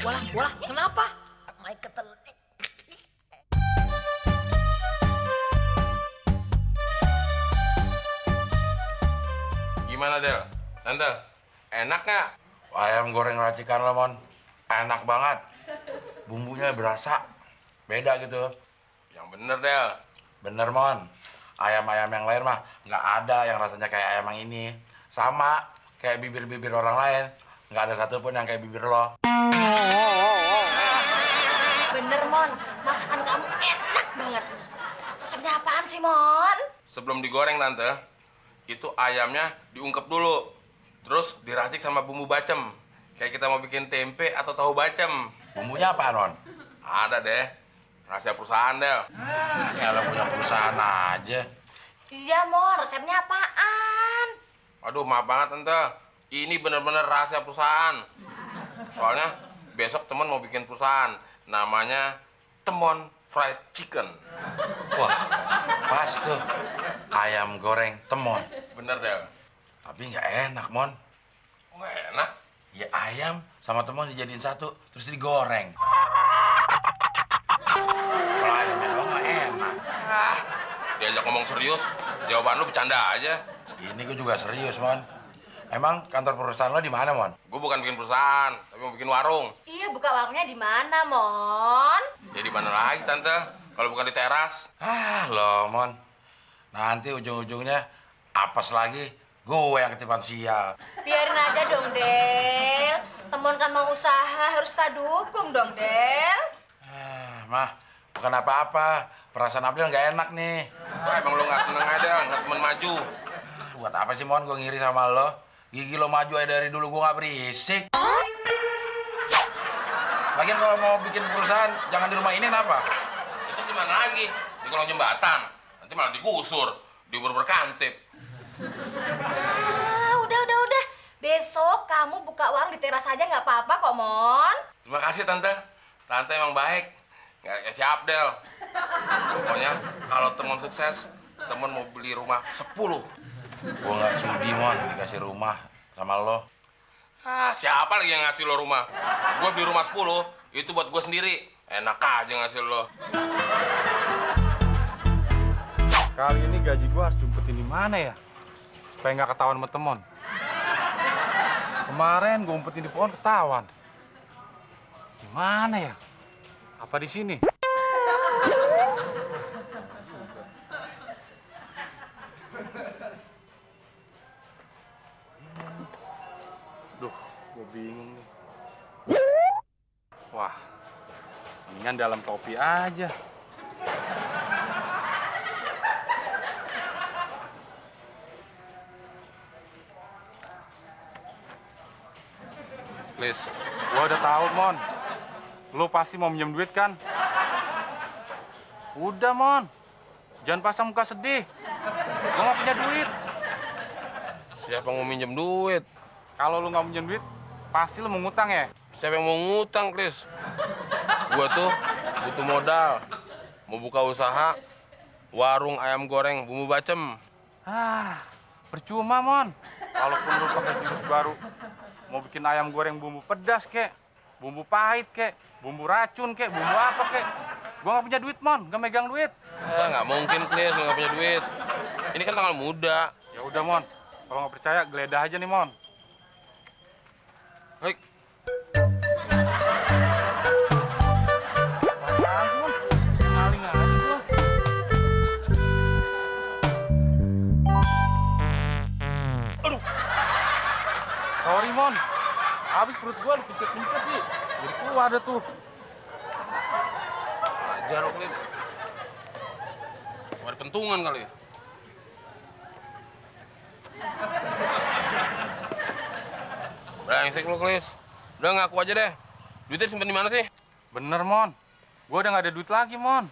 Walah, kenapa? Mai ketel. Gimana, Del? Tante, enak nggak? Ayam goreng racikan lo, Mon. Enak banget. Bumbunya berasa. Beda gitu. Yang bener, Del. Bener, Mon. Ayam-ayam yang lain mah nggak ada yang rasanya kayak ayam yang ini. Sama kayak bibir-bibir orang lain. Nggak ada satupun yang kayak bibir lo. Bener, Mon. Masakan kamu enak banget. Resepnya apaan sih, Mon? Sebelum digoreng, Tante, itu ayamnya diungkep dulu. Terus diracik sama bumbu bacem. Kayak kita mau bikin tempe atau tahu bacem. Bumbunya apaan, Mon? Ada deh. Rahasia perusahaan, Del. Kayak lo punya perusahaan aja. Iya, Mon. Resepnya apaan? Aduh, maaf banget, Tante. Ini bener-bener rahasia perusahaan. Soalnya besok temen mau bikin perusahaan. Namanya Temon Fried Chicken. Wah, pas tuh. Ayam goreng temon. Bener, Del. Tapi nggak enak, Mon. Oh, enak. Ya ayam sama temon dijadiin satu, terus digoreng. Kalau ayamnya doang nggak enak. Diajak ngomong serius, jawaban lu bercanda aja. Ini gue juga serius, Mon. Emang kantor perusahaan lo di mana, Mon? Gue bukan bikin perusahaan, tapi mau bikin warung. Iya, buka warungnya di mana, Mon? Ya di mana lagi, Tante? Kalau bukan di teras. Lo, Mon. Nanti ujung-ujungnya apes lagi, gue yang ketipan sial. Biarin aja dong, Del. Temon kan mau usaha, harus kita dukung dong, Del. Mah, bukan apa-apa. Perasaan April nggak enak nih. Emang lu nggak seneng aja ngeliat temen maju? Buat apa sih, Mon? Gue ngiri sama lo. Gigi lo maju aja dari dulu, gue nggak berisik. Lagian kalau mau bikin perusahaan, jangan di rumah ini, kenapa? Itu di mana lagi? Di kolong jembatan. Nanti malah digusur, diubur berkantip. Udah. Besok kamu buka warung di teras aja nggak apa-apa kok, Mon. Terima kasih, Tante. Tante emang baik. Nggak kayak si Abdel. Pokoknya kalau temen sukses, temen mau beli rumah 10. Gue nggak sudi, Mon, dikasih rumah sama lo. Siapa lagi yang ngasih lo rumah? Gue beli rumah 10, itu buat gue sendiri. Enak aja ngasih lo. Kali ini gaji gue harus jumpetin di mana ya? Supaya nggak ketahuan sama temon. Kemarin gue umpetin di pohon ketahuan. Di mana ya? Apa di sini? Duh, gue bingung nih. Wah, mendingan dalam topi aja. Please. Gua udah tahu, Mon. Lu pasti mau minjem duit kan? Udah, Mon. Jangan pasang muka sedih. Gua nggak punya duit. Siapa yang mau minjem duit? Kalau lu nggak minjem duit, pasti lu mau ngutang ya? Siapa yang mau ngutang, Chris? Gua tuh butuh modal. Mau buka usaha warung ayam goreng bumbu bacem. Percuma, Mon. Kalaupun lu pakai jurus baru, mau bikin ayam goreng bumbu pedas, kek, bumbu pahit, kek, bumbu racun, kek, bumbu apa, kek. Gua nggak punya duit, Mon. Nggak megang duit. Nggak mungkin, Chris, lu nggak punya duit. Ini kan tanggal muda. Ya udah, Mon. Kalau nggak percaya, geledah aja nih, Mon. Hei, Apaan sih, Mon? Maling aja lu. Aduh. Sorry, Mon. Habis perut gua lu pincet-pincet sih. Jadi keluar ada tuh. ajar lo, Chris. Ada pentungan kali ya? Brengsek lo, Chris. Udah ngaku aja deh. Duitnya disimpan di mana sih? Bener, Mon. Gua udah nggak ada duit lagi, Mon.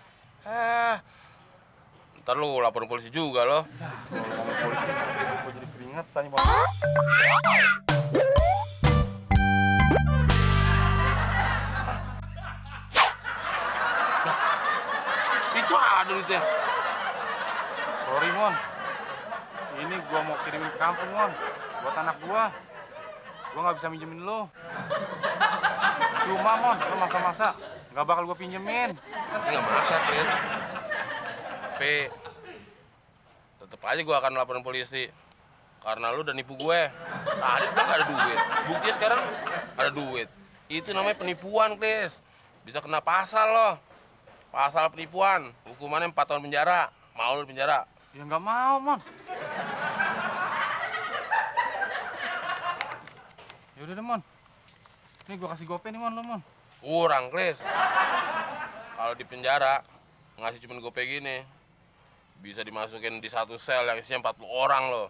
Ntar lu laporin polisi juga lo. Kalau ngomong polisi, gua jadi keringetan, Mon. Itu ada duitnya. Sorry, Mon. Ini gua mau kirimin ke kampung, Mon. Buat anak gua. Gua nggak bisa minjemin lo. Cuma, Mon, lo masa-masa nggak bakal gue pinjemin. Tapi nggak masa, Chris. Tapi tetep aja gue akan laporin polisi. Karena lu udah nipu gue. Tadi udah gak ada duit. Buktinya sekarang ada duit. Itu namanya penipuan, Chris. Bisa kena pasal loh. Pasal penipuan. Hukumannya 4 tahun penjara. Mau lu di penjara? Ya nggak mau, Mon. Yaudah deh, Mon. Ini gue kasih gope nih, Mon, lo, Mon. Kurang, Chris. Kalau di penjara, ngasih cuma gope gini. Bisa dimasukin di satu sel yang isinya 40 orang loh.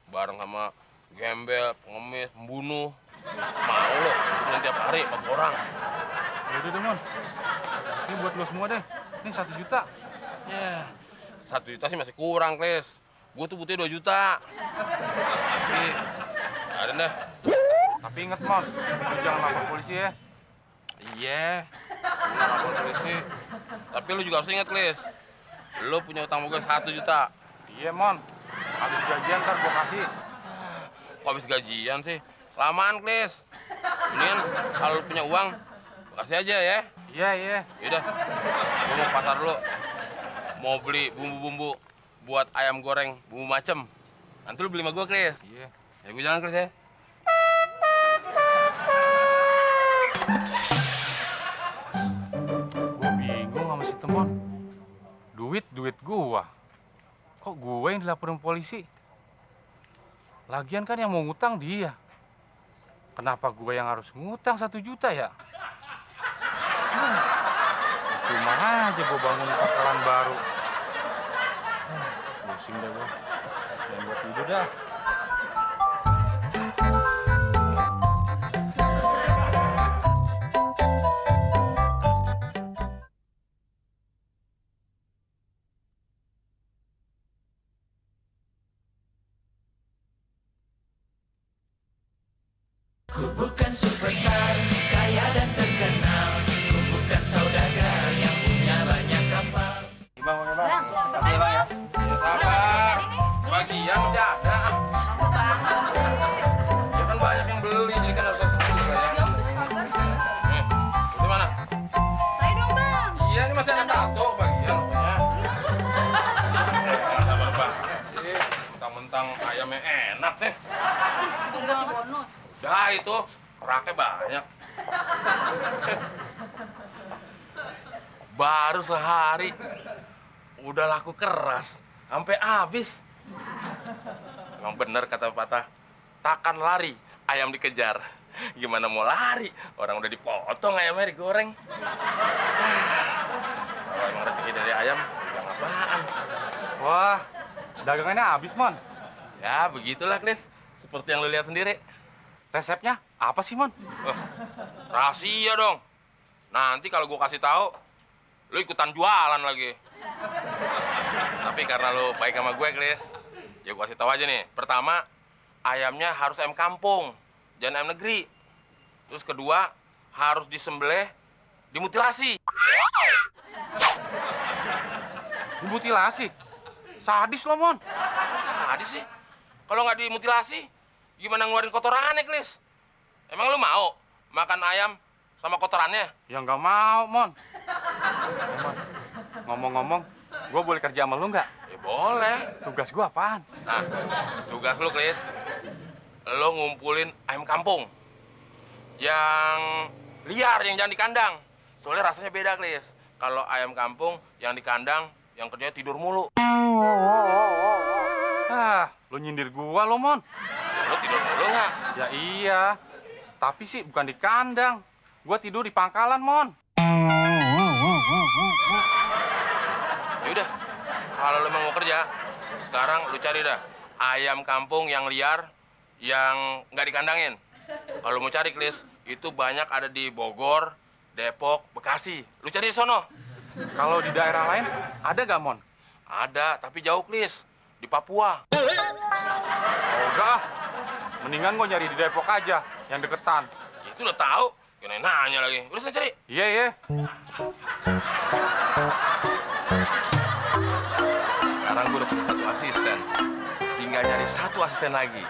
Bareng sama gembel, pengemis, pembunuh. Mau lo, hukuman tiap hari 4 orang. Yaudah deh, Mon. Ini buat lo semua deh. Ini 1 juta. Ya, 1 juta sih masih kurang, Chris. Gue tuh butuhnya 2 juta. Tapi, ada deh. Tapi inget, Mon, lo jangan lapor polisi ya. Iya, nggak lapor polisi. Tapi lu juga harus inget, Chris. Lu punya utang sama gue 1 juta. Iya, Mon. Habis gajian ntar gue kasih. Kok habis gajian sih? Lamaan, Chris. Mendingan kalau lu punya uang, kasih aja ya. Iya, iya. Yaudah, gue mau ke pasar dulu. Mau beli bumbu-bumbu buat ayam goreng, bumbu macem. Nanti lu beli sama gue, Chris. Iya. Ya gue jalan, Chris ya. Gue bingung sama si Temon. Duit gua. Kok gue yang dilaporin polisi? Lagian kan yang mau ngutang dia. Kenapa gue yang harus ngutang 1 juta ya? Cuma aja gue bangun pangkalan baru. Pusing dah gue. Dan gue tidur dah. Ku bukan superstar, kaya dan terkenal. Ku bukan saudagar yang punya banyak kapal. Bang, Bang, makasih ya, Bang ya. Ya sabar. Bagian masih ada. Ya kan banyak yang beli, jadi kan harus sedikit lah ya. Nih, itu mana? Ayo dong, Bang. Iya, ini masih ada satu bagian pokoknya. Sabar banget sih. Mentang-mentang ayamnya enak deh. Itu dikasih bonus. Udah itu, keraknya banyak. Baru sehari, udah laku keras, sampai habis. Emang bener kata pepatah, takkan lari, ayam dikejar. Gimana mau lari, orang udah dipotong ayamnya digoreng. Kalau emang rezeki dari ayam, bilang apaan? Wah, dagangannya habis, Mon. Ya begitulah, Chris. Seperti yang lu lihat sendiri. Resepnya apa sih, Mon? Rahasia dong. Nanti kalau gua kasih tahu, lu ikutan jualan lagi. Tapi karena lu baik sama gue, Chris, ya gua kasih tahu aja nih. Pertama, ayamnya harus ayam kampung, jangan ayam negeri. Terus kedua, harus disembelih, dimutilasi. Dimutilasi? Sadis lo, Mon. Sadis sih. Kalau nggak dimutilasi, gimana ngeluarin kotorannya, Chris? Emang lu mau makan ayam sama kotorannya? Ya nggak mau, Mon. Ngomong-ngomong, gue boleh kerja sama lu nggak? Ya boleh. Tugas gue apaan? Nah, tugas lu, Chris, lu ngumpulin ayam kampung. Yang liar, yang jangan di kandang. Soalnya rasanya beda, Chris. Kalau ayam kampung yang di kandang, yang kerjanya tidur mulu. Ah, lu nyindir gua lo, Mon. Lu tidur mulu nggak? Ya iya, tapi sih bukan di kandang. Gua tidur di pangkalan, Mon. Ya udah, kalau lu emang mau kerja, sekarang lu cari dah ayam kampung yang liar, yang nggak dikandangin. Kalau mau cari, Chris, itu banyak ada di Bogor, Depok, Bekasi. Lu cari di sono. Kalau di daerah lain, ada gak, Mon? Ada, tapi jauh, Chris. Di Papua. Oh, enggak ah. Mendingan gua nyari di Depok aja, yang deketan. Ya, itu udah tahu. Kena nanya lagi. Udah sana cari. Iya, iya. Sekarang gue udah punya 1 asisten. Tinggal nyari 1 asisten lagi.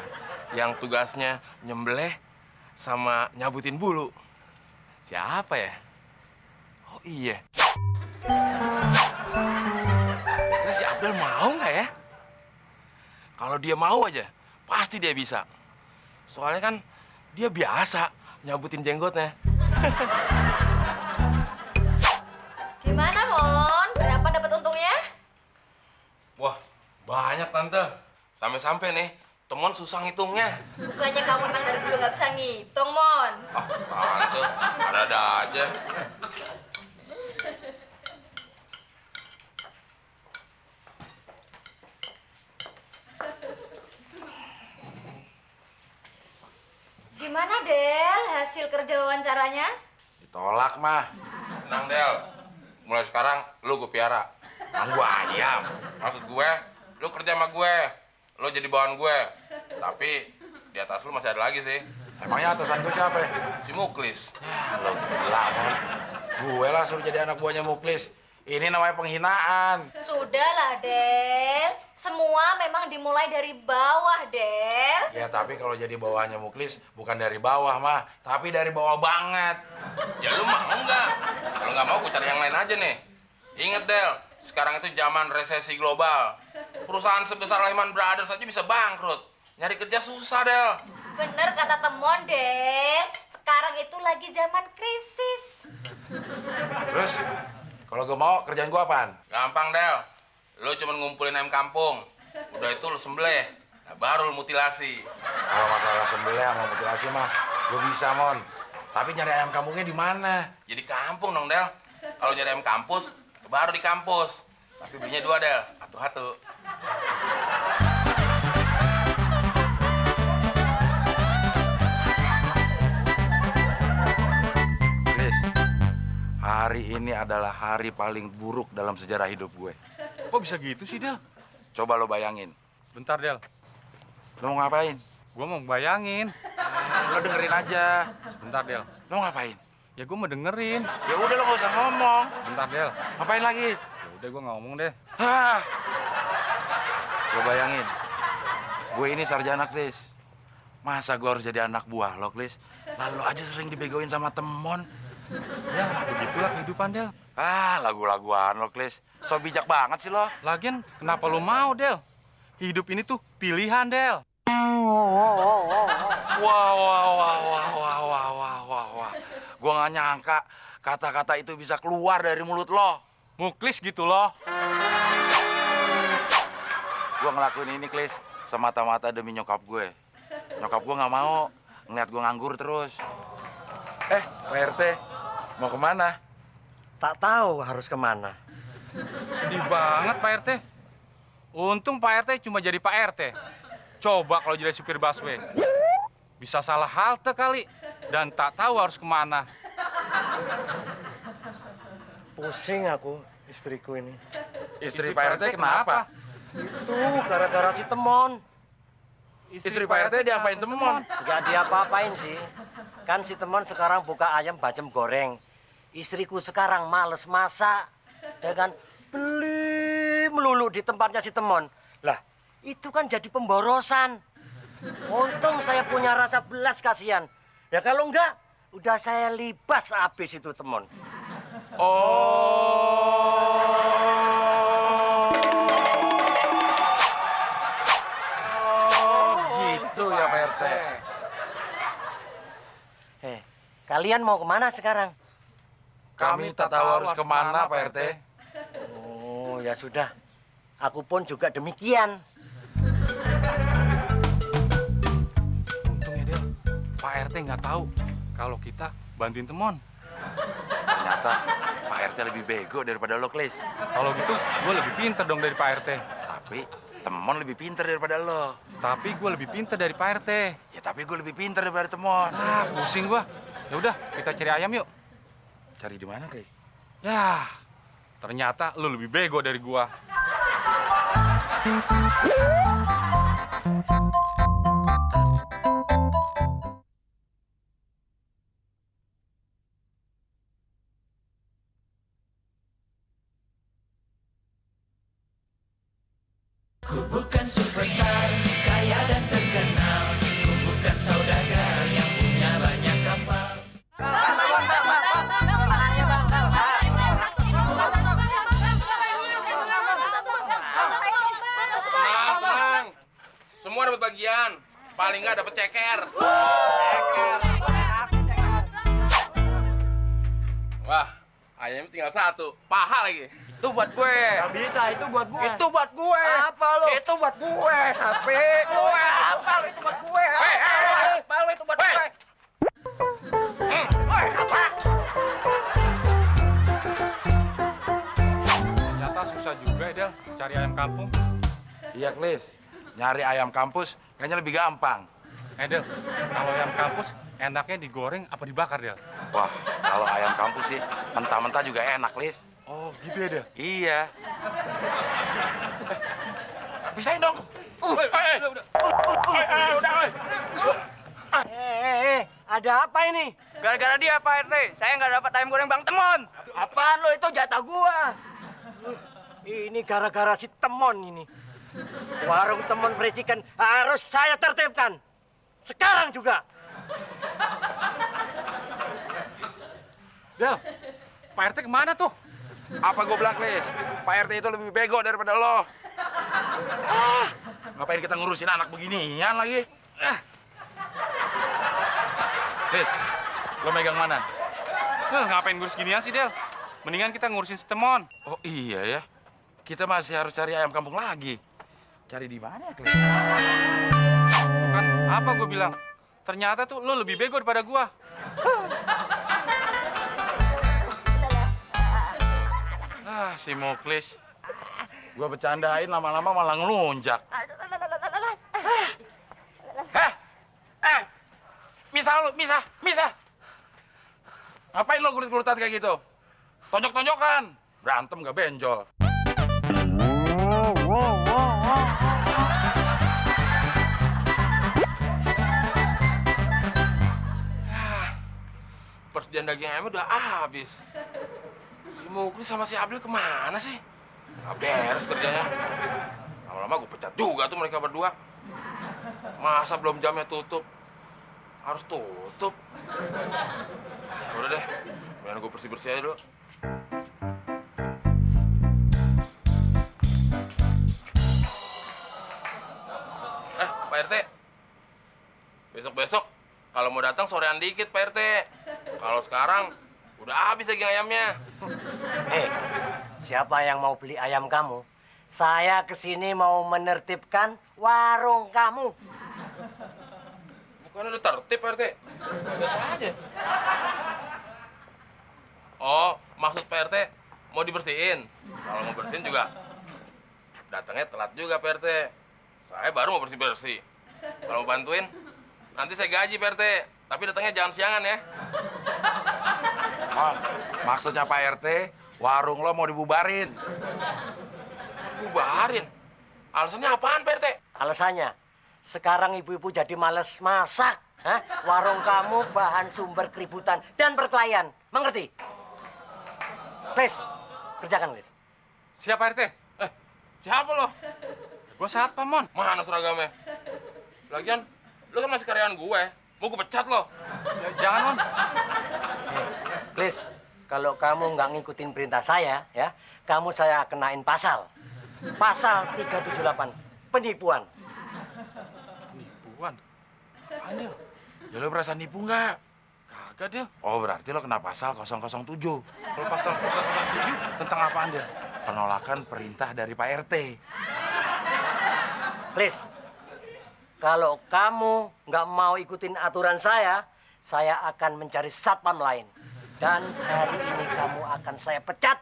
Yang tugasnya nyembelih sama nyabutin bulu. Siapa ya? Oh iya. Kira si Abdul mau nggak ya? Kalau dia mau aja, pasti dia bisa. Soalnya kan dia biasa nyabutin jenggotnya. Gimana, Mon? Berapa dapat untungnya? Wah, banyak tante. Sampai-sampai nih, temen susah ngitungnya. Bukannya kamu emang dari dulu nggak bisa ngitung, Mon? Ah, tante, ada-ada aja. Gimana, Del? Hasil kerja wawancaranya? Ditolak mah. Tenang, Del. Mulai sekarang, lu gue piara. Emang gua ayam. Maksud gue, lu kerja sama gue. Lu jadi bawahan gue. Tapi, di atas lu masih ada lagi sih. Emangnya atasan gue siapa ya? Si Muklis. Lo gila, Mon. Gue lah suruh jadi anak buahnya Muklis. Ini namanya penghinaan. Sudahlah, Del. Semua memang dimulai dari bawah, Del. Ya tapi kalau jadi bawahnya Muklis bukan dari bawah mah, tapi dari bawah banget. Ya lu mau nggak? Kalau nggak mau, gue cari yang lain aja nih. Ingat, Del. Sekarang itu zaman resesi global. Perusahaan sebesar Lehman Brothers aja bisa bangkrut. Nyari kerja susah, Del. Bener kata Temon, Del. Sekarang itu lagi zaman krisis. Terus kalau gue mau kerjaan gue apaan? Gampang, Del. Lu cuma ngumpulin ayam kampung. Udah itu lu sembelih. Nah, baru lu mutilasi. Kalau masalah sembelih sama mutilasi mah gue bisa, Mon. Tapi nyari ayam kampungnya di mana? Jadi kampung dong, Del. Kalau nyari ayam kampus, itu baru di kampus. Tapi belinya 2, Del. Satu-satu. Chris, hari ini adalah hari paling buruk dalam sejarah hidup gue. Kok bisa gitu sih, Del? Coba lo bayangin. Bentar, Del. Lo mau ngapain? Gue mau bayangin. Lo dengerin aja. Bentar, Del. Lo ngapain? Ya gue mau dengerin. Ya udah lo gak usah ngomong. Bentar, Del. Ngapain lagi? Ya udah gue nggak ngomong deh. Hah. Lo bayangin. Gue ini sarjana, Chris. Masa gue harus jadi anak buah lo, Chris? Lalu aja sering dibegoin sama temon. Ya, begitulah kehidupan, Del. Ah, lagu-laguan lo, Chris. So bijak banget sih lo. Lagian, kenapa lu mau, Del? Hidup ini tuh pilihan, Del. Wah, wah, wah, wah, wah, wah, wah, wah, wah. Gue gak nyangka kata-kata itu bisa keluar dari mulut lo. Muklis gitu loh. Gue ngelakuin ini, Chris, semata-mata demi nyokap gue. Nyokap gue gak mau ngeliat gue nganggur terus. Pak RT, mau kemana? Tak tahu harus kemana. Sedih banget, Pak RT. Untung Pak RT cuma jadi Pak RT. Coba kalau jadi supir busway. Bisa salah halte kali. Dan tak tahu harus kemana. Pusing aku, istriku ini. Istri Pak RT kenapa? Itu gara-gara si Temon. Istri Pak RT diapain temon? Nggak diapa-apain sih. Kan si Temon sekarang buka ayam bacem goreng. Istriku sekarang males masak. Ya kan? Beli melulu di tempatnya si Temon. Lah, itu kan jadi pemborosan. Untung saya punya rasa belas kasihan. Ya kalau enggak, udah saya libas habis itu Temon. Gitu ya Pak RT. Kalian mau kemana sekarang? Kami tak tahu harus kemana Pak RT. Oh, ya sudah. Aku pun juga demikian. Untungnya, Del. Pak RT nggak tahu kalau kita bantuin Temon. Ternyata Pak RT lebih bego daripada lo, Klis. Kalau gitu, gue lebih pinter dong dari Pak RT. Tapi temon lebih pinter daripada lo. Tapi gue lebih pinter dari Pak RT. Ya tapi gue lebih pinter daripada temon. Ah, pusing gue. Ya udah, kita cari ayam yuk. Cari di mana, Klis? Ya, ternyata lu lebih bego dari gua. Ku bukan superstar, kaya dan terkenal. Ku bukan saudagar yang punya banyak kapal. Bang, paling nggak dapet ceker. Wah, ayamnya tinggal satu, paha lagi. Itu buat gue. Gak bisa, itu buat gue. Itu buat gue. Apa lo? Itu buat gue. Tapi gue apa lo itu buat gue? Apa lo itu buat gue? Apa? Ternyata susah juga ya, Del, cari ayam kampung. Iya, Klis. Nyari ayam kampus kayaknya lebih gampang. Del, kalau ayam kampus enaknya digoreng apa dibakar, Del? Wah, kalau ayam kampus sih mentah-mentah juga enak, Lis. Oh, gitu ya, Del? Iya. Pisahin dong. Ada apa ini? Gara-gara dia, Pak RT. Saya nggak dapat ayam goreng Bang Temon. Apaan lo itu jatah gua? Ini gara-gara si Temon ini. Warung Temon Fried Chicken harus saya tertibkan. Sekarang juga. Del, Pak RT kemana tuh? Apa gue bilang, Lis? Pak RT itu lebih bego daripada lo. Ngapain kita ngurusin anak beginian lagi? Lis, lo megang mana? Ngapain ngurus ginian sih, Del? Mendingan kita ngurusin si Temon. Oh iya ya. Kita masih harus cari ayam kampung lagi. Cari di mana, Klis? Tuh kan, apa gue bilang? Ternyata tuh lo lebih bego daripada gua. Si Muklis. Gua bercandain lama-lama malah ngelunjak. Misah. Ngapain lo kulit-kulitan kayak gitu? Tonjok-tonjokan. Berantem gak benjol. Persediaan daging ayamnya udah habis. Si Muklis sama si Abil kemana sih? Gak beres kerjanya. Lama-lama gue pecat juga tuh mereka berdua. Masa belum jamnya tutup? Harus tutup. Ya udah deh, biar gue bersih-bersih aja dulu. Pak RT. Besok-besok kalau mau datang sorean dikit, Pak RT. Kalau sekarang udah habis daging ayamnya. Siapa yang mau beli ayam kamu? Saya kesini mau menertibkan warung kamu. Bukan udah tertib, Pak RT. Lihat aja. Oh, maksud Pak RT mau dibersihin. Kalau mau bersihin juga datangnya telat juga, Pak RT. Saya baru mau bersih-bersih. Kalau mau bantuin, nanti saya gaji, Pak RT. Tapi datangnya jangan siangan ya. Oh, maksudnya Pak RT, warung lo mau dibubarin. Bubarin? Alasannya apaan, Pak RT? Alasannya, sekarang ibu-ibu jadi males masak. Hah? Warung kamu bahan sumber keributan dan perkelahian. Mengerti? Lis, kerjakan, Lis. Siapa RT? Siapa lo? Gua satpam, Mon. Mana seragamnya? Lagian, lo kan masih karyawan gue. Mau gue pecat lo. Jangan, Mon. Lis, kalau kamu nggak ngikutin perintah saya, ya, kamu saya kenain pasal. Pasal 378, penipuan. Penipuan? Apaan, Del? Ya lo berasa nipu nggak? Kagak, Del. Oh, berarti lo kena pasal 007. Kalau pasal 007 tentang apaan, Del? Penolakan perintah dari Pak RT. Lis, kalau kamu nggak mau ikutin aturan saya akan mencari satpam lain. Dan hari ini kamu akan saya pecat.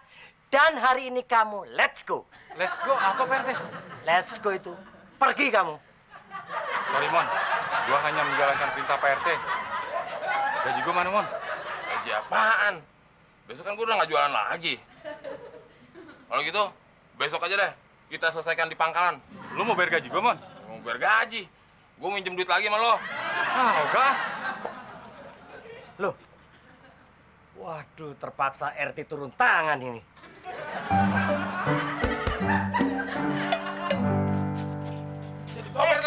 Dan hari ini kamu let's go. Let's go, apa, Pak RT? Let's go itu, pergi kamu. Sorry, Mon. Gua hanya menjalankan perintah Pak RT. Gaji gua mana, Mon? Gaji apaan? Besok kan gue udah nggak jualan lagi. Kalau gitu, besok aja deh. Kita selesaikan di pangkalan. Lu mau bayar gaji gua, Mon? Mau bayar gaji. Gue minjem duit lagi sama lo. Ogah. Loh, waduh, terpaksa RT turun tangan ini. Oh, Pak RT.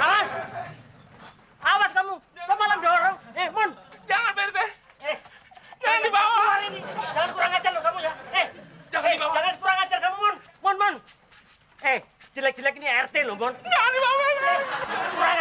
Awas! Awas kamu! Kok malah dorong? Mon! Jangan, Pak RT. Jangan dibawa! Keluar ini! Jangan kurang ajar lo kamu ya! Jangan dibawa. Jangan kurang ajar kamu, Mon! Mon! Jelek-jelek ini RT lo, Mon! Jangan dibawa, Pak RT. Kurang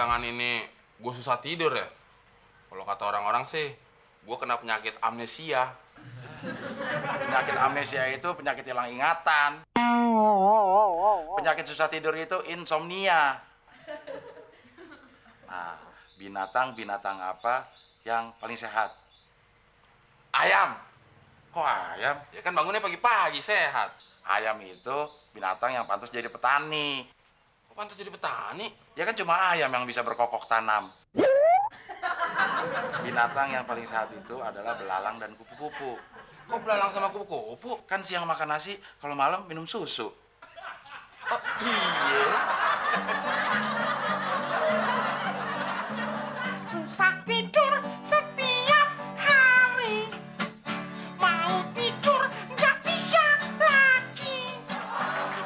belakangan ini gue susah tidur ya. Kalau kata orang-orang sih, gue kena penyakit amnesia. Penyakit amnesia itu penyakit hilang ingatan. Penyakit susah tidur itu insomnia. Nah, binatang apa yang paling sehat? Ayam. Kok ayam? Ya kan bangunnya pagi-pagi, sehat. Ayam itu binatang yang pantas jadi petani. Kok pantas jadi petani? Ya kan cuma ayam yang bisa berkokok tanam. Binatang yang paling sehat itu adalah belalang dan kupu-kupu. Kok belalang sama kupu-kupu? Kan siang makan nasi, kalau malam minum susu. Oh, iya. Susah tidur setiap hari, mau tidur nggak bisa lagi.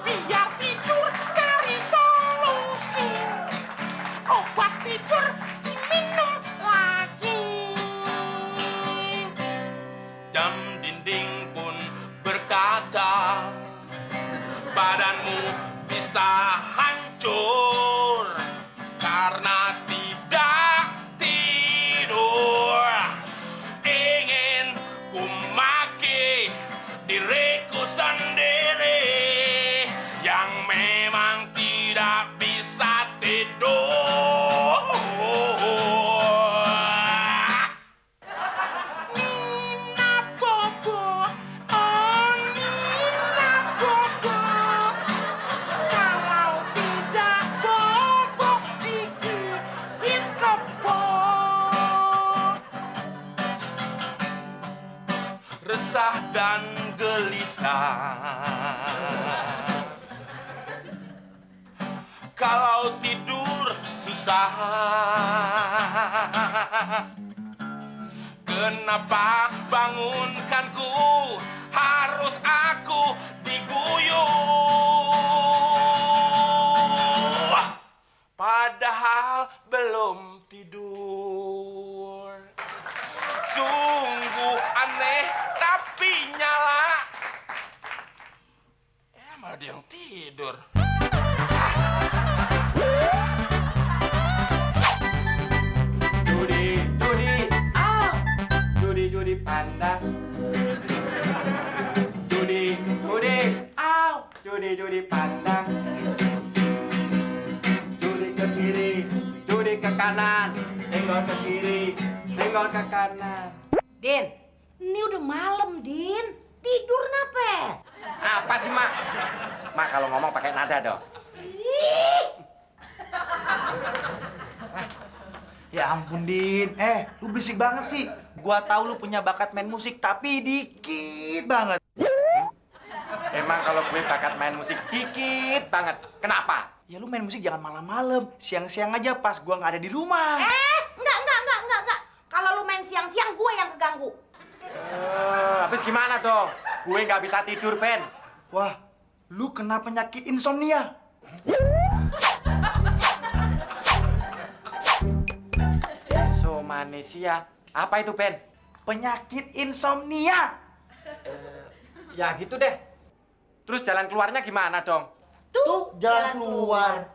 Biar tidur cari solusi, obat tidur diminum lagi. Jam dinding pun berkata, badanmu bisa hancur karena tidak tidur. Ingin ku maki diriku sendiri yang memang tidak bisa tidur. Nina Bobo, oh Nina Bobo, kalau tidak bobo digigit kebo. Resah dan gelisah kalau tidur susah. Kenapa bangunkanku harus aku diguyur padahal belum tidur. Sungguh aneh tapi nyala. Malah dia yang tidur. Judi pandang. Judi pandang. Judi ke kiri, judi ke kanan, senggol ke kiri, senggol ke kanan. Din, ini udah malam, Din. Tidur nape? Apa sih, Mak? Mak, kalau ngomong pakai nada dong. Ya ampun, Din. Lu berisik banget sih. Gua tahu lu punya bakat main musik, tapi dikit banget. Emang kalau gue bakat main musik dikit banget. Kenapa? Ya lu main musik jangan malam-malam. Siang-siang aja pas gua nggak ada di rumah. Enggak. Kalau lu main siang-siang, gue yang keganggu. Habis gimana dong? Gue nggak bisa tidur, Ben. Wah, lu kena penyakit insomnia. Insomanesia. Apa itu, Ben? Penyakit insomnia. Ya gitu deh. Terus jalan keluarnya gimana dong? Tuh, jalan keluar.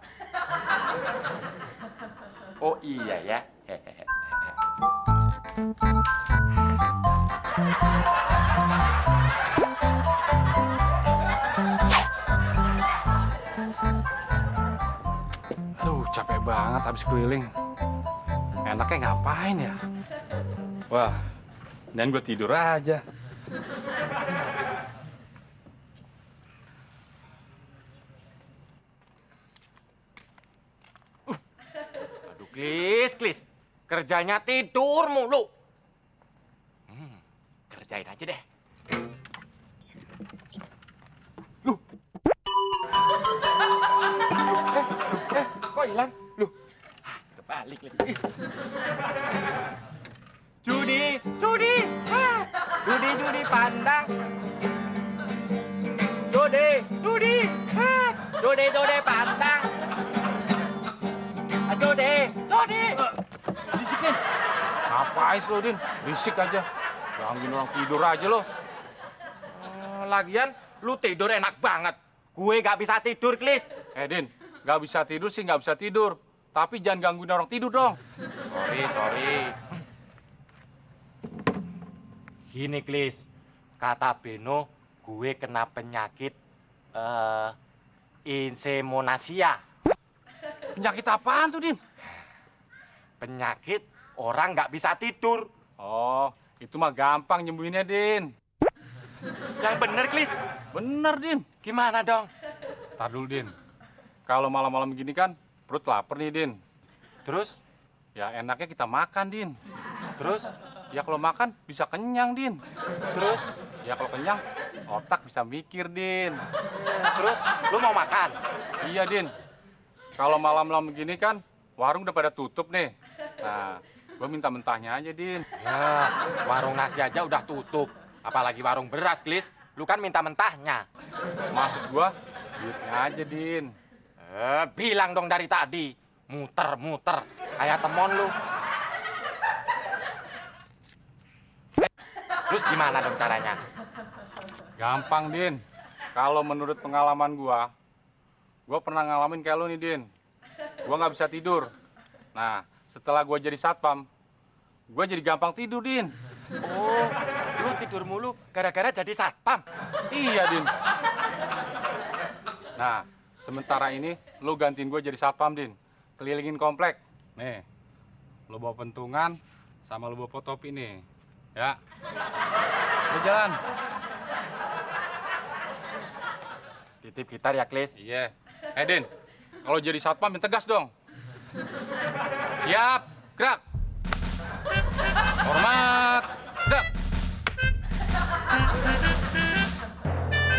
Oh iya ya. Aduh, capek banget habis keliling. Enaknya ngapain ya? Wah, dan gue tidur aja. Aduh, Klis. Kerjanya tidur mulu. Kerjain aja deh. Loh. Kok hilang? Loh. Kebalik lagi. Judi pandang. Judi pandang. Judi. Berisik, Din. Ngapain lo, Din? Berisik aja. Gangguin orang tidur aja lo. Lagian lu tidur enak banget. Gue gak bisa tidur, Klis. Din, nggak bisa tidur sih nggak bisa tidur. Tapi jangan gangguin orang tidur dong. Sorry. Gini, Klis. Kata Beno, gue kena penyakit insemonasia. Penyakit apaan tuh, Din? Penyakit orang nggak bisa tidur. Oh, itu mah gampang nyembuhinnya, Din. Yang bener, Klis. Bener, Din. Gimana dong? Tar dulu, Din. Kalau malam-malam gini kan, perut lapar nih, Din. Terus? Ya enaknya kita makan, Din. Terus? Ya kalau makan bisa kenyang, Din. Terus? Ya kalau kenyang, otak bisa mikir, Din. Terus? Lu mau makan? Iya, Din. Kalau malam-malam begini kan, warung udah pada tutup nih. Nah, gue minta mentahnya aja, Din. Ya, warung nasi aja udah tutup. Apalagi warung beras, Klis. Lu kan minta mentahnya. Maksud gue, duitnya aja, Din. Bilang dong dari tadi. Muter-muter. Kayak temon lu. Terus gimana dong caranya? Gampang, Din. Kalau menurut pengalaman gua pernah ngalamin kayak lu nih, Din. Gua nggak bisa tidur. Nah, setelah gua jadi satpam, gua jadi gampang tidur, Din. Oh, lu tidur mulu gara-gara jadi satpam. Iya, Din. Nah, sementara ini lu gantiin gua jadi satpam, Din. Kelilingin komplek. Nih, lu bawa pentungan sama lu bawa fotopi nih. Ya. Lu jalan. Titip gitar ya, Klis. Iya. Din, kalau jadi satpam yang tegas dong. Siap, gerak. Hormat, gerak.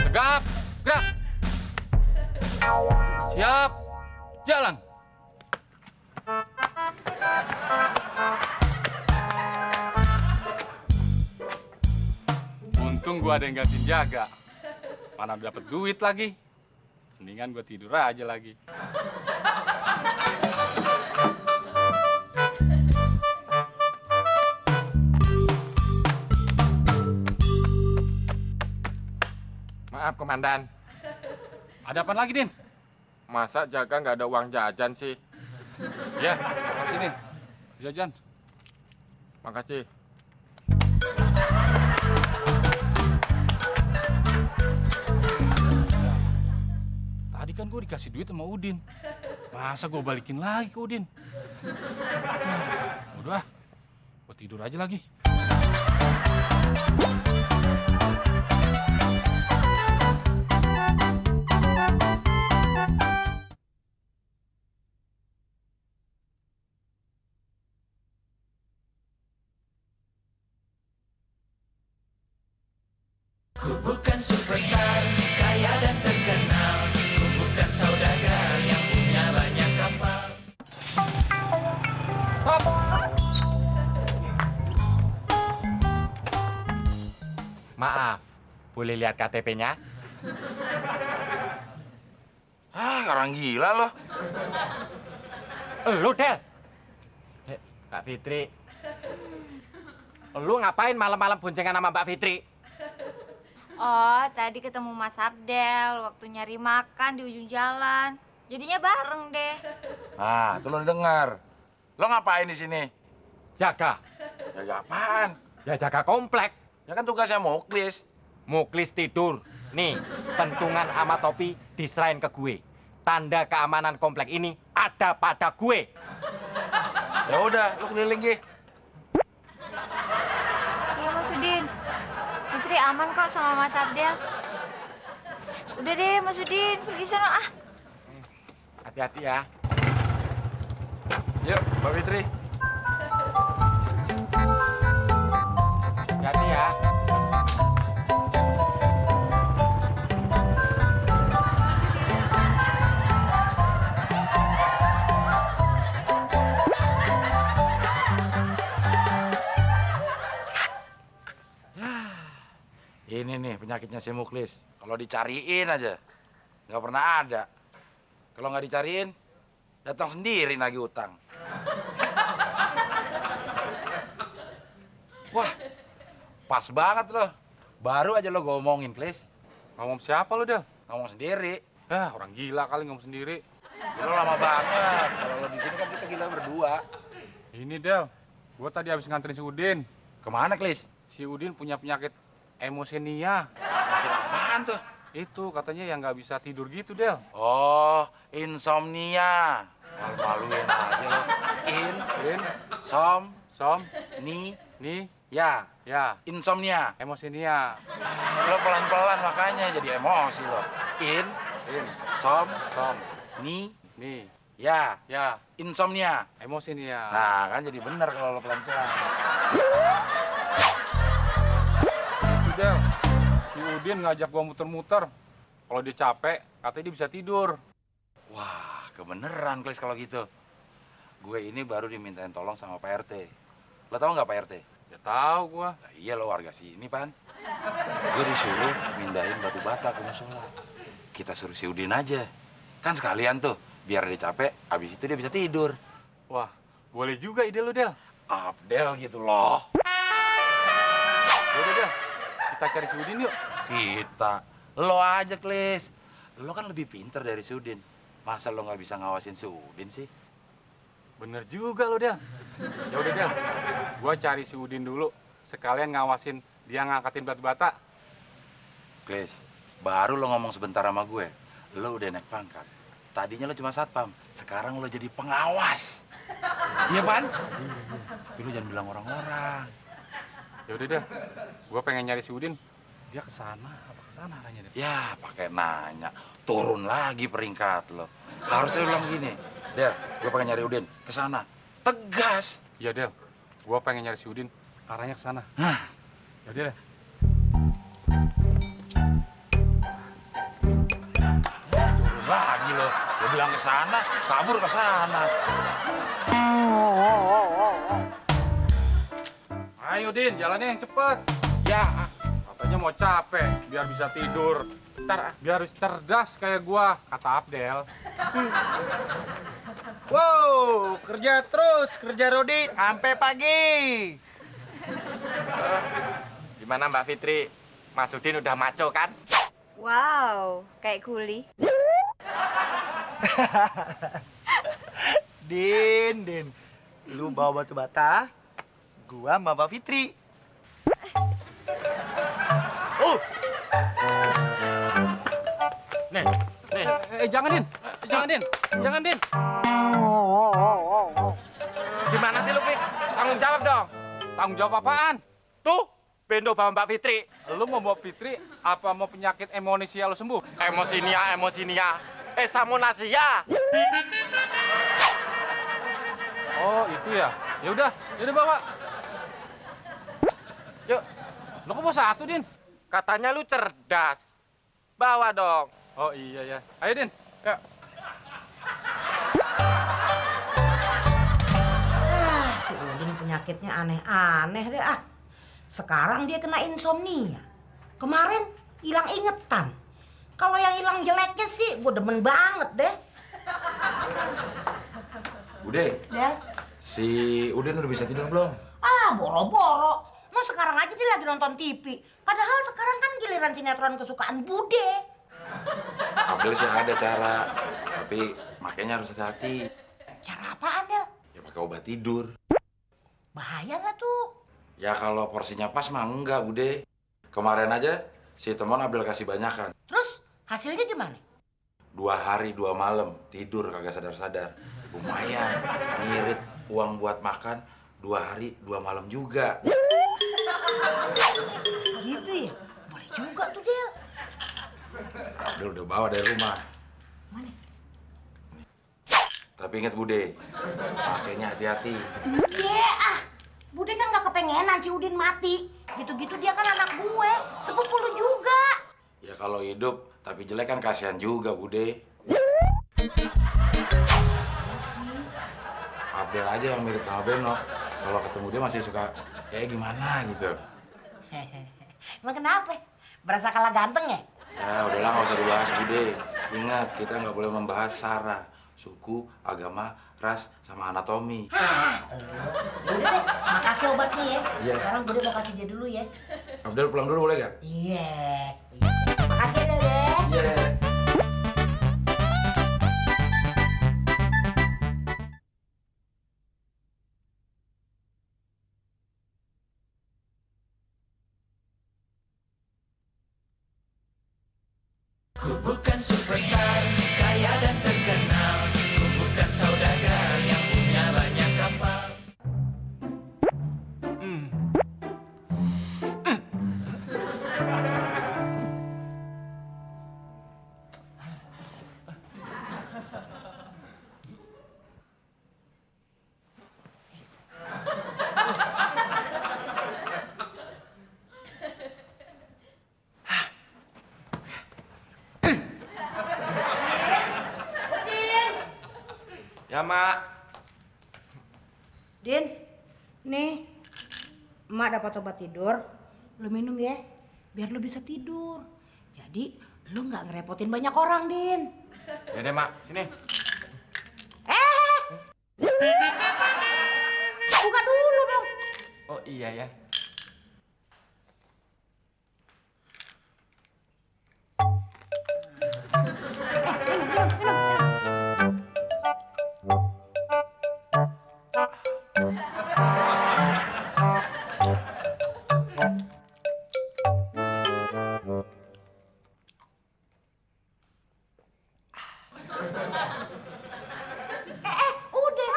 Tegap, gerak. Siap, jalan. Untung gua ada yang gantiin jaga. Mana dapat duit lagi. Mendingan gue tidur aja lagi. Maaf, Komandan. Ada apa lagi, Din? Masa jaga nggak ada uang jajan sih? Ya, makasih, Din. Jajan. Makasih. Tadi kan gue dikasih duit sama Udin. Masa gue balikin lagi ke Udin? Udah, gue tidur aja lagi. Ku bukan superstar, kaya dan terkenal. Ku bukan saudagar yang punya banyak kapal. Maaf, boleh lihat KTP-nya? Orang gila loh. Lu, Del. Mbak Fitri. Lu ngapain malam-malam boncengan sama Mbak Fitri? Oh, tadi ketemu Mas Abdel waktu nyari makan di ujung jalan. Jadinya bareng deh. Tuh lo dengar. Lo ngapain di sini? Jaga. Jaga apaan? Ya jaga komplek. Ya kan tugasnya Muklis. Muklis tidur. Nih, pentungan sama topi diserahin ke gue. Tanda keamanan komplek ini ada pada gue. Ya udah, lo keliling Gi. Iya, Mas Udin. Fitri aman kok sama Mas Abdel. Udah deh, Mas Udin. Pergi sana ah. Hati-hati ya. Yuk, Mbak Fitri. Hati-hati ya. Ini nih penyakitnya si Muklis. Kalau dicariin aja, nggak pernah ada. Kalau nggak dicariin, datang sendiri nagih utang. Wah, pas banget loh. Baru aja lo ngomongin, Klis. Ngomong siapa lu, Del? Ngomong sendiri. Orang gila kali ngomong sendiri. Lo lama banget. Kalau lo di sini kan kita gila berdua. Ini Del, gua tadi habis nganterin si Udin. Kemana, Klis? Si Udin punya penyakit emosenia. Penyakit apaan tuh? Itu katanya yang nggak bisa tidur gitu, Del. Oh, insomnia. Malu-maluin aja lo. In, Som, som, ni, nih, ya. ya, Insomnia. emosenia. Lo pelan-pelan makanya jadi emosi lo. In, Som, som, ni, nih, ya. ya, Insomnia. emosenia. Nah, kan jadi bener kalau lo pelan-pelan. Itu Del, si Udin ngajak gua muter-muter. Kalau dia capek, katanya dia bisa tidur. Wah, kebeneran, Klis, kalau gitu. Gue ini baru dimintain tolong sama Pak RT. Lo tau nggak Pak RT? Ya tahu gua. Nah, iya lo warga sini, Pan. Gue disuruh mindahin batu bata ke musola. Kita suruh si Udin aja. Kan sekalian tuh, biar dia capek, habis itu dia bisa tidur. Wah, boleh juga ide lu, Del. Abdel gitu loh. Yaudah, Del. Kita cari si Udin yuk. Kita. Lo aja, Klis. Lo kan lebih pinter dari si Udin. Masa lo nggak bisa ngawasin si Udin sih? Bener juga lo, Del. Ya udah, Del. Gua cari si Udin dulu. Sekalian ngawasin dia ngangkatin batu bata. Klis, baru lo ngomong sebentar sama gue. Lo udah naik pangkat. Tadinya lo cuma satpam. Sekarang lo jadi pengawas. Iya, Pan? Tapi lo jangan bilang orang-orang. Ya udah, Del. Gua pengen nyari si Udin. Dia kesana apa kesana nanya, Del? Ya, pakai nanya. Turun lagi peringkat lo. Harusnya bilang gini. Del, gue pengen nyari Udin. Kesana. Tegas. Iya, Del. Gua pengen nyari si Udin. Arahnya kesana. Nah, Ya udah, Del. turun lagi lo. Gue bilang kesana, kabur kesana. Ayo, Din. Jalannya yang cepet. Ya, katanya mau capek biar bisa tidur. Ntar biar harus cerdas kayak gua, kata Abdel. Wow, kerja terus, kerja Rodi sampai pagi. Gimana Mbak Fitri? Mas Udin udah maco kan? Wow, kayak kuli. Din, lu bawa batu bata, gua sama Mbak Fitri. Nih, jangan, Din. Jangan, Din. Jangan, Din. Gimana sih lu, Pik? Tanggung jawab dong. Tanggung jawab apaan? Tuh, bendo bawa Mbak Fitri. Lu mau bawa Fitri apa mau penyakit emosenia lu sembuh? Emosinia. Samonasia. Oh, itu ya. Ya udah bawa. Yuk. Lu kok bawa satu, Din? Katanya lu cerdas. Bawa dong. Oh iya ya. Ayo, Din. Yuk. Si Udin penyakitnya aneh-aneh deh ah. Sekarang dia kena insomnia. Kemarin hilang ingetan. Kalau yang hilang jeleknya sih gue demen banget deh. Bude, Del. si Udin udah bisa tidur belum? Ah, boro-boro. Mau sekarang aja dia lagi nonton TV. Padahal sekarang kan giliran sinetron kesukaan Bude. Abdel sih ada cara, tapi makanya harus hati-hati. Cara apaan, Del? Ya pakai obat tidur. Bahaya nggak tuh? Ya kalau porsinya pas mah enggak, Bude. Kemarin aja si teman Abdel kasih banyakan. Terus hasilnya gimana? 2 hari 2 malam tidur kagak sadar-sadar. Lumayan, ngirit uang buat makan 2 hari 2 malam juga. Gitu ya? Boleh juga tuh, Del. Abdel udah bawa dari rumah. Mana? Tapi ingat Bude, makanya hati-hati. Iya ah, Bude kan gak kepengenan si Udin mati. Gitu-gitu dia kan anak gue, sepupu lu juga. Ya kalau hidup tapi jelek kan kasihan juga, Bude. Abdel aja yang mirip sama Beno. Kalau ketemu dia masih suka kayak gimana gitu. Emang kenapa? Berasa kalah ganteng ya? Ya udahlah nggak usah dibahas, Bude. Ingat kita nggak boleh membahas sara, suku, agama, ras, sama anatomi. Udah deh, makasih obatnya ya. Iya. Sekarang Bude mau kasih dia dulu ya. Abdel pulang dulu boleh gak? Iya. Makasih ya, Del ya. Iya. Ku bukan superstar, kaya dan terkenal. Ku bukan saudagar yang punya banyak kapal. Ya, Mak. Din, nih, emak dapat obat tidur. Lu minum ya, biar lu bisa tidur. Jadi, lu nggak ngerepotin banyak orang, Din. Ya deh, Mak. Sini. Buka dulu dong. Oh iya ya. Udah.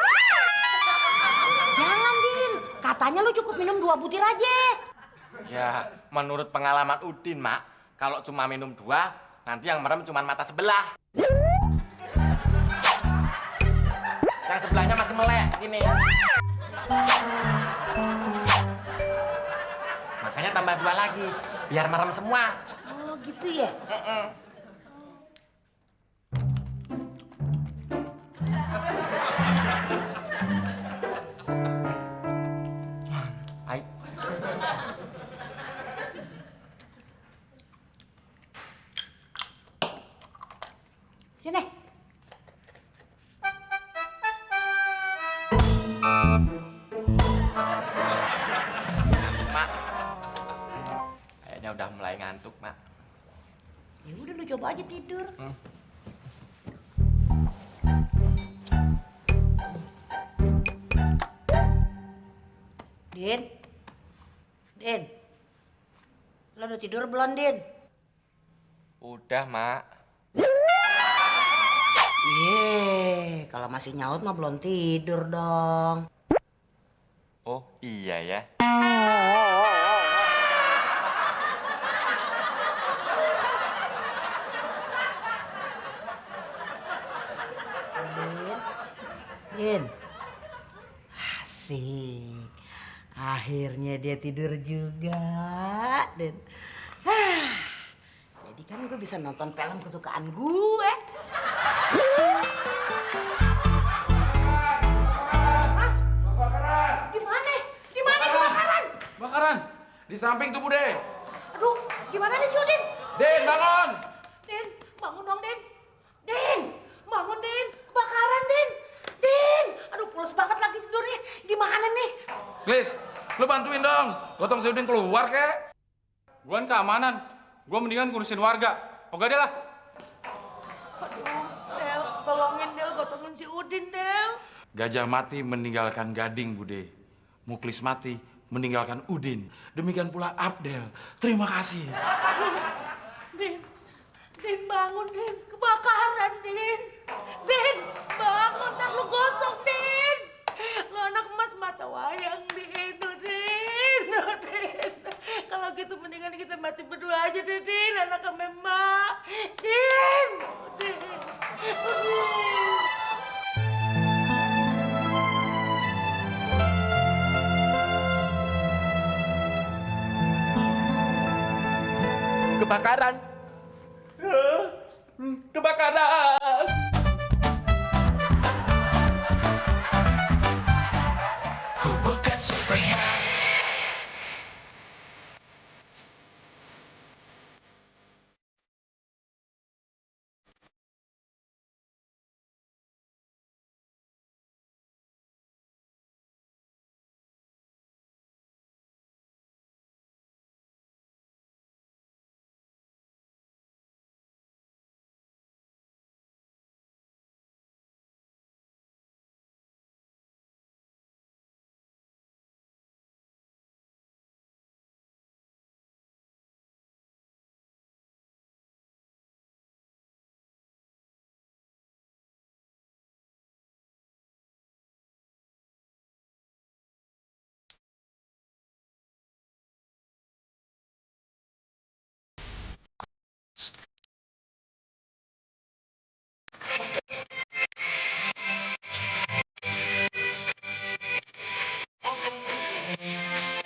Jangan, Din. Katanya lu cukup minum 2 butir aja. Ya, menurut pengalaman Udin, Mak, kalau cuma minum 2, nanti yang merem cuma mata sebelah. Yang sebelahnya masih melek, gini. Makanya tambah 2 lagi, biar merem semua. Oh, gitu ya? Baik. Sini. Mak, kayaknya udah mulai ngantuk, Mak. Ya udah lu coba aja tidur. Din. Din. Lo udah tidur belum, Din? Udah, Mak. Kalau masih nyaut mah belum tidur dong. Oh, iya ya. Din. Din. Asik. Akhirnya dia tidur juga, Din. Jadi kan gue bisa nonton film kesukaan gue. Hah? Di mana? Di mana kebakaran? Bakaran di samping tuh Bude. Aduh, gimana nih si Udin? Din, bangun. Din, bangun dong, Din. Din, bangun, Din. Kebakaran, Din. Din, aduh pules banget lagi tidurnya. Gimana nih? Glis, lu bantuin dong. Gotong si Udin keluar kek. Gua kan keamanan. Gua mendingan ngurusin warga. Oke deh lah. Aduh, Del, tolongin Del, gotongin si Udin, Del. Gajah mati meninggalkan gading, Bude. Muklis mati meninggalkan Udin. Demikian pula Abdel. Terima kasih. Din, Din bangun, Din. Kebakaran, Din. Din, bangun, ntar lu gosong, Din. Lu anak emas mata wayang, Din. Din, Din. Kalau gitu mendingan kita mati berdua aja deh, Din. Anak sama emak. Din, Din. Kebakaran. Kebakaran. Ku bukan superstar, Mak.